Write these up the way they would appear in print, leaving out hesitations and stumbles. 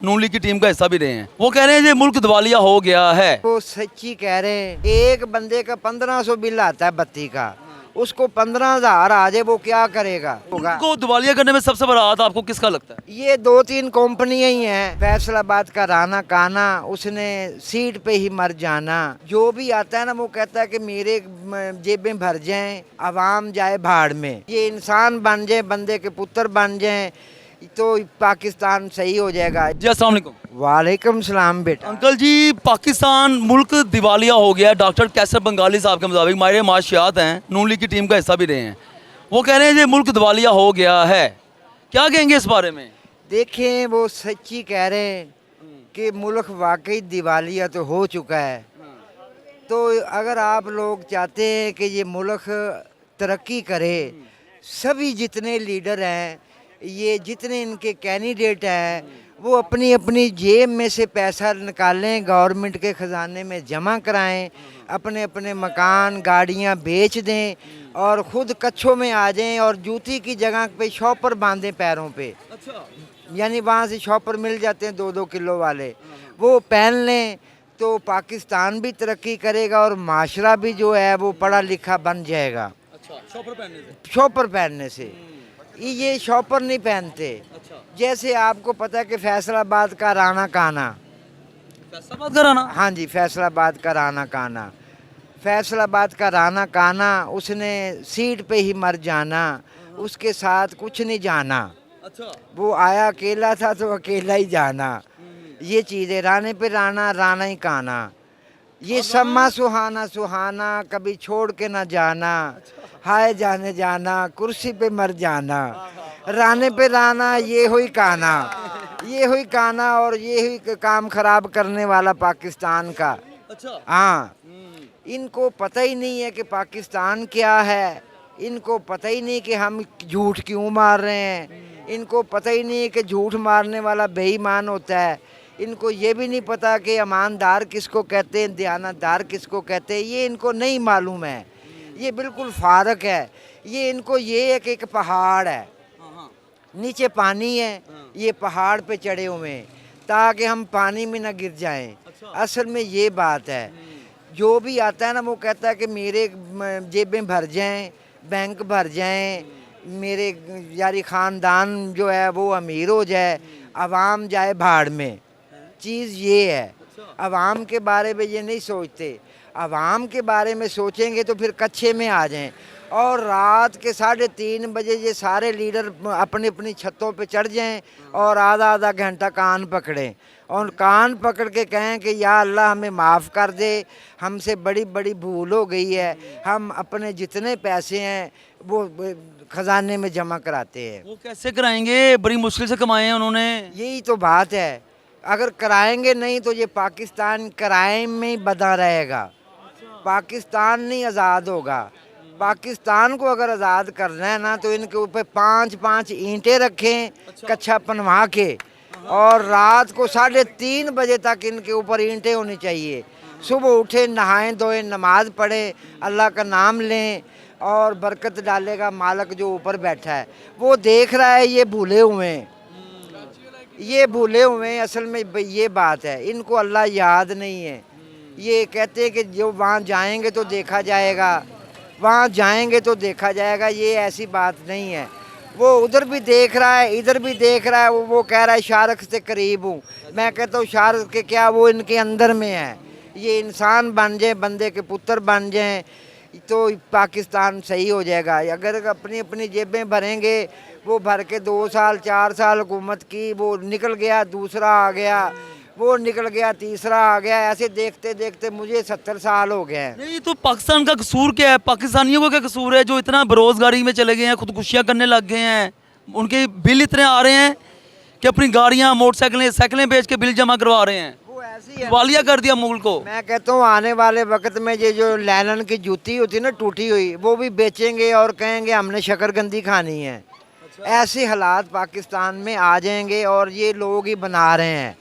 नून league की team का हिस्सा भी रहे हैं। वो कह रहे हैं ये मुल्क दिवालिया हो गया है। वो सच्ची कह रहे हैं। एक बंदे का 1500 बिल आता है बत्ती का, उसको 15,000 आ जाए वो क्या करेगा? होगा। को दिवालिया करने में सबसे बड़ा हाथ आपको किसका लगता है? ये 2-3 कंपनियां ही हैं। फैसलाबाद का राना काना, उसने सीट पे ही मर जाना। जो भी आता है ना वो कहता है कि मेरे जेबें भर जाएं, आवाम जाए भाड़ में। ये इंसान बन जाए, बंदे के पुत्र बन जाएं तो पाकिस्तान सही हो जाएगा। जी अस्सलाम वालेकुम। वालेकुम सलाम बेटा। अंकल जी, पाकिस्तान मुल्क दिवालिया हो गया। डॉक्टर कैसर बंगाली साहब के मुताबिक माहिर माशियात हैं, नून लीग की टीम का हिस्सा भी रहे हैं। वो कह रहे हैं ये मुल्क दिवालिया हो गया है। क्या कहेंगे इस बारे में? देखें, वो सच्ची कह रहे हैं कि मुल्क वाकई दिवालिया तो हो चुका है। तो अगर आप लोग चाहते हैं कि ये मुल्क तरक्की करे, सभी जितने लीडर हैं, ये जितने इनके कैंडिडेट हैं, वो अपनी अपनी जेब में से पैसा निकालें, गवर्नमेंट के ख़जाने में जमा कराएं, अपने अपने मकान गाड़ियां बेच दें और ख़ुद कच्छों में आ जाएं और जूती की जगह पे शॉपर बांधें पैरों पे। अच्छा। यानी वहाँ से शॉपर मिल जाते हैं 2-2 किलो वाले, वो पहन लें तो पाकिस्तान भी तरक्की करेगा और माशरा भी जो है वो पढ़ा लिखा बन जाएगा। अच्छा, शॉपर पहनने से? शॉपर पहनने से। ये शॉपर नहीं पहनते। अच्छा। जैसे आपको पता है कि फैसलाबाद का राना काना, फैसलाबाद का राना? हाँ जी, फैसलाबाद का राना काना, फैसलाबाद का राना काना, उसने सीट पे ही मर जाना, उसके साथ कुछ नहीं जाना। अच्छा। वो आया अकेला था तो अकेला ही जाना। ये चीज़ है, राने पे राना, राना ही काना। ये सम्मा सुहाना सुहाना, कभी छोड़ के ना जाना, हाय जाने जाना, कुर्सी पे मर जाना, राने पे राना, ये हुई काना, ये हुई काना और ये हुई काम खराब करने वाला पाकिस्तान का। अच्छा। हाँ, इनको पता ही नहीं है कि पाकिस्तान क्या है, इनको पता ही नहीं कि हम झूठ क्यों मार रहे हैं, इनको पता ही नहीं है कि झूठ मारने वाला बेईमान होता है, इनको ये भी नहीं पता कि ईमानदार किसको कहते हैं, दयानतदार किसको कहते हैं, ये इनको नहीं मालूम है। ये बिल्कुल फारक है। ये इनको ये है कि एक पहाड़ है, नीचे पानी है, ये पहाड़ पे चढ़े हुए हैं ताकि हम पानी में ना गिर जाएं। असल में ये बात है। जो भी आता है ना वो कहता है कि मेरे जेबें भर जाएं, बैंक भर जाएं, मेरे यारी ख़ानदान जो है वो अमीर हो जाए, आवाम जाए भाड़ में। चीज़ ये है, आवाम के बारे में ये नहीं सोचते। आवाम के बारे में सोचेंगे तो फिर कच्छे में आ जाएं और रात के 3:30 बजे ये सारे लीडर अपनी अपनी छतों पे चढ़ जाएं और आधा आधा घंटा कान पकड़ें और कान पकड़ के कहें कि या अल्लाह हमें माफ़ कर दे, हमसे बड़ी बड़ी भूल हो गई है, हम अपने जितने पैसे हैं वो ख़जाने में जमा कराते हैं। वो कैसे कराएंगे? बड़ी मुश्किल से कमाए हैं उन्होंने। यही तो बात है। अगर कराएंगे नहीं तो ये पाकिस्तान क्राइम में ही बंधा रहेगा, पाकिस्तान नहीं आज़ाद होगा। पाकिस्तान को अगर आज़ाद करना है ना तो इनके ऊपर 5-5 ईंटें रखें, कच्छा पनवा के, और रात को 3:30 बजे तक इनके ऊपर ईंटें होनी चाहिए। सुबह उठे, नहाएं धोएं, नमाज पढ़े, अल्लाह का नाम लें और बरकत डालेगा मालिक जो ऊपर बैठा है। वो देख रहा है, ये भूले हुए हैं, ये भूले हुए हैं। असल में ये बात है, इनको अल्लाह याद नहीं है। ये कहते हैं कि जो वहाँ जाएंगे तो देखा जाएगा, वहाँ जाएंगे तो देखा जाएगा। ये ऐसी बात नहीं है। वो उधर भी देख रहा है, इधर भी देख रहा है। वो कह रहा है शार्क से करीब हूँ। मैं कहता हूँ शार्क के क्या, वो इनके अंदर में है। ये इंसान बन जाए, बंदे के पुत्र बन जाएं तो पाकिस्तान सही हो जाएगा। अगर अपनी अपनी जेबें भरेंगे, वो भर के 2 साल 4 साल हुकूमत की, वो निकल गया, दूसरा आ गया, वो निकल गया, तीसरा आ गया, ऐसे देखते देखते मुझे 70 साल हो गए हैं। नहीं तो पाकिस्तान का कसूर क्या है? पाकिस्तानियों का क्या कसूर है जो इतना बेरोजगारी में चले गए हैं, खुदकुशियाँ करने लग गए हैं? उनके बिल इतने आ रहे हैं कि अपनी गाड़ियाँ, मोटरसाइकिलें, साइकिलें बेच के बिल जमा करवा रहे हैं। वो ऐसी है, दिवालिया कर दिया मुल्क को। मैं कहता हूँ आने वाले वक्त में ये जो लैलन की जूती होती है ना टूटी हुई, वो भी बेचेंगे और कहेंगे हमने शकरकंदी खानी है। ऐसे हालात पाकिस्तान में आ जाएंगे और ये लोग ही बना रहे हैं।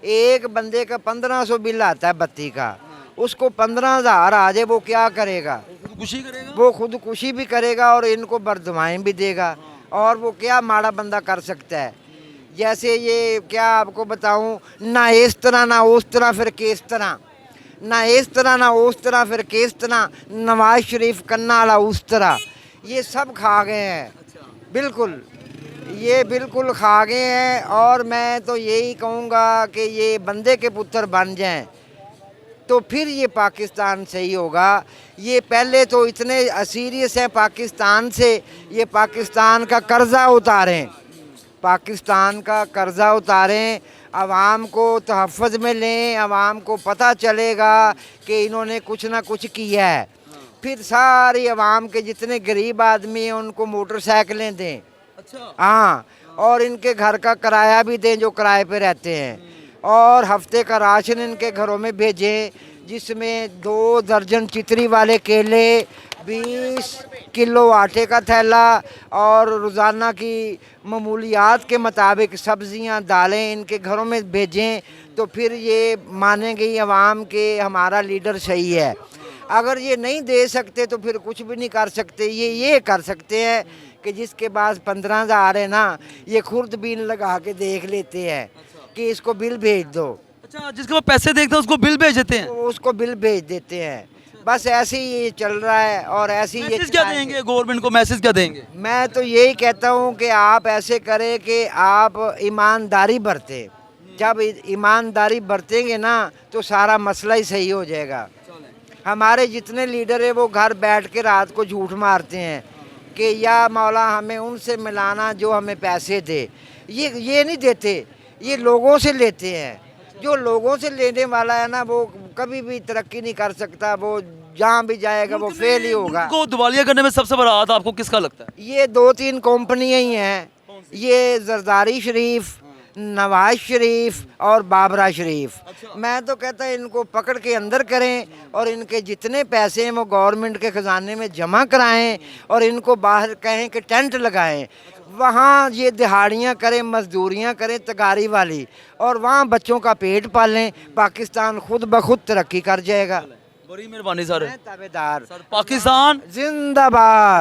एक बंदे का 1500 बिल आता है बत्ती का, उसको 15,000 आ जाए वो क्या करेगा? खुदकुशी करेगा। वो खुदकुशी भी करेगा और इनको बरदुआएं भी देगा। और वो क्या माड़ा बंदा कर सकता है? जैसे ये क्या आपको बताऊं, ना इस तरह ना उस तरह फिर किस तरह, ना इस तरह ना उस तरह फिर किस तरह, नवाज शरीफ कन्ना वाला उस तरह, ये सब खा गए हैं। बिल्कुल, ये बिल्कुल खा गए हैं। और मैं तो यही कहूँगा कि ये बंदे के पुत्र बन जाएं तो फिर ये पाकिस्तान सही होगा। ये पहले तो इतने सीरियस हैं पाकिस्तान से, ये पाकिस्तान का कर्जा उतारें, पाकिस्तान का कर्जा उतारें, आवाम को तहफ़्फ़ुज़ में लें, आवाम को पता चलेगा कि इन्होंने कुछ ना कुछ किया है। फिर सारी आवाम के जितने गरीब आदमी हैं उनको मोटरसाइकिलें दें। अच्छा। हाँ, और इनके घर का किराया भी दें जो किराए पे रहते हैं, और हफ्ते का राशन इनके घरों में भेजें, जिसमें 2 दर्जन चितरी वाले केले, 20 किलो आटे का थैला और रोज़ाना की मामूलियात के मुताबिक सब्ज़ियाँ दालें इनके घरों में भेजें। तो फिर ये मानेंगे ये अवाम के हमारा लीडर सही है। अगर ये नहीं दे सकते तो फिर कुछ भी नहीं कर सकते। ये कर सकते हैं कि जिसके पास 15,000 है ना, ये खुर्द बीन लगा के देख लेते हैं कि इसको बिल भेज दो, अच्छा, जिसके पास पैसे देखते हैं उसको बिल भेज देते हैं। तो उसको बिल भेज देते हैं। बस ऐसे ही ये चल रहा है और ऐसे ही ये मैसेज क्या चलाएंगे। देंगे गवर्नमेंट को, मैसेज क्या देंगे? मैं तो यही कहता हूँ कि आप ऐसे करें कि आप ईमानदारी बरतें। जब ईमानदारी बरतेंगे ना तो सारा मसला ही सही हो जाएगा। हमारे जितने लीडर हैं वो घर बैठ के रात को झूठ मारते हैं कि या मौला हमें उनसे मिलाना जो हमें पैसे दे। ये नहीं देते, ये लोगों से लेते हैं। जो लोगों से लेने वाला है ना वो कभी भी तरक्की नहीं कर सकता, वो जहाँ भी जाएगा वो फेल ही होगा। को दिवालिया करने में सबसे बड़ा हाथ आपको किसका लगता है? ये 2-3 कंपनियां ही हैं, ये जरदारी शरीफ, नवाज शरीफ और बाबरा शरीफ। मैं तो कहता है इनको पकड़ के अंदर करें और इनके जितने पैसे हैं वो गवर्नमेंट के ख़जाने में जमा कराएं और इनको बाहर कहें कि टेंट लगाएं, वहाँ ये दिहाड़ियाँ करें, मजदूरियाँ करें तगारी वाली, और वहाँ बच्चों का पेट पालें। पाकिस्तान खुद ब खुद तरक्की कर जाएगा। बड़ी मेहरबानी सर। मैं ताबेदार। पाकिस्तान जिंदाबाद।